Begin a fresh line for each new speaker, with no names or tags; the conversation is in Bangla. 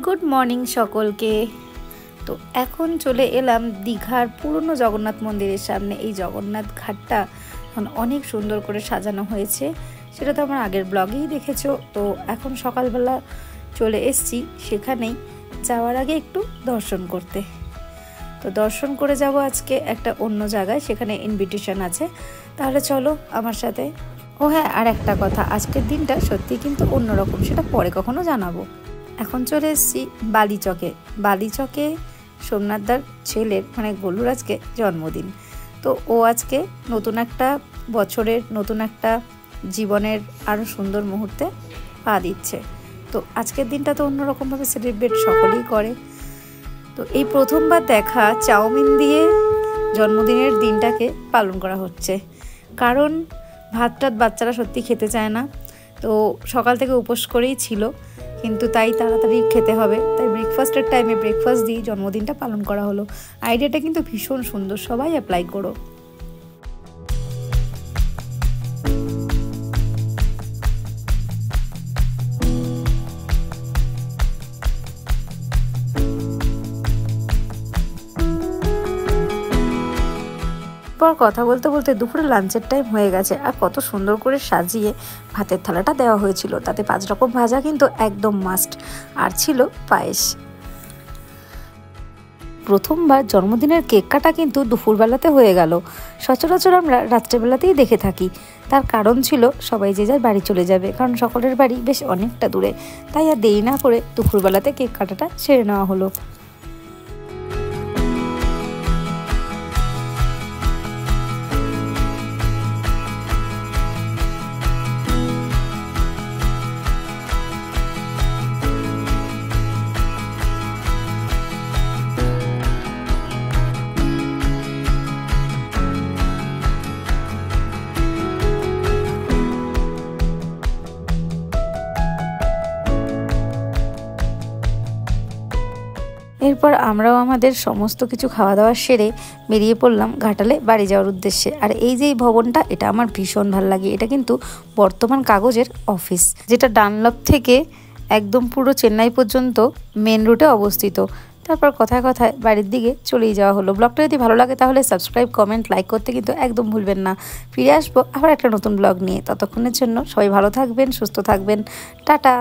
গুড মর্নিং সকলকে। তো এখন চলে এলাম দীঘার পুরনো জগন্নাথ মন্দিরের সামনে। এই জগন্নাথ ঘাটটা এখন অনেক সুন্দর করে সাজানো হয়েছে, সেটা তো আমার আগের ব্লগেই দেখেছো। তো এখন সকালবেলা চলে এসছি সেখানেই, যাওয়ার আগে একটু দর্শন করতে। তো দর্শন করে যাব আজকে একটা অন্য জায়গায়, সেখানে ইনভিটেশন আছে। তাহলে চলো আমার সাথে। ও হ্যাঁ, আর একটা কথা, আজকের দিনটা সত্যি কিন্তু অন্যরকম, সেটা পরে কখনো জানাবো। এখন চলে এসেছি বালিচকে। বালিচকে সোমনাথদার ছেলের মানে গোলুর আজকে জন্মদিন। তো ও আজকে নতুন একটা বছরের, নতুন একটা জীবনের আরও সুন্দর মুহূর্তে পা দিচ্ছে। তো আজকের দিনটা তো অন্যরকমভাবে সেলিব্রেট সকলেই করে। তো এই প্রথমবার দেখা চাউমিন দিয়ে জন্মদিনের দিনটাকে পালন করা হচ্ছে, কারণ ভাত টাত বাচ্চারা সত্যি খেতে চায় না। তো সকাল থেকে উপোস করেই ছিল, কিন্তু তাই তাড়াতাড়ি খেতে হবে, তাই ব্রেকফাস্টের টাইমে ব্রেকফাস্ট দিয়ে জন্মদিনটা পালন করা হলো। আইডিয়াটা কিন্তু ভীষণ সুন্দর, সবাই অ্যাপ্লাই করো। পর কথা বলতে বলতে দুপুরে লাঞ্চের টাইম হয়ে গেছে, আর কত সুন্দর করে সাজিয়ে ভাতের থালাটা দেওয়া হয়েছিল। তাতে 5 রকম ভাজা কিন্তু একদম মাস্ট, আর ছিল পায়েস। প্রথমবার জন্মদিনের কেক কাটা কিন্তু দুপুরবেলাতে হয়ে গেল। সচরাচর আমরা রাত্রেবেলাতেই দেখে থাকি। তার কারণ ছিল সবাই যে যার বাড়ি চলে যাবে, কারণ সকলের বাড়ি বেশ অনেকটা দূরে। তাই আর দেরি না করে দুপুরবেলাতে কেক কাটাটা সেরে নেওয়া হলো। এরপর আমরাও আমাদের সমস্ত কিছু খাওয়া দাওয়া সেরে বেরিয়ে পড়লাম ঘাটালে বাড়ি যাওয়ার উদ্দেশ্যে। আর এই যে এই ভবনটা, এটা আমার ভীষণ ভালো লাগে। এটা কিন্তু বর্তমান কাগজের অফিস, যেটা ডানলপ থেকে একদম পুরো চেন্নাই পর্যন্ত মেন রুটে অবস্থিত। তারপর কথায় কথায় বাড়ির দিকে চলেই যাওয়া হলো। ব্লগটা যদি ভালো লাগে তাহলে সাবস্ক্রাইব, কমেন্ট, লাইক করতে কিন্তু একদম ভুলবেন না। ফিরে আসবো আবার একটা নতুন ব্লগ নিয়ে। ততক্ষণের জন্য সবাই ভালো থাকবেন, সুস্থ থাকবেন। টাটা।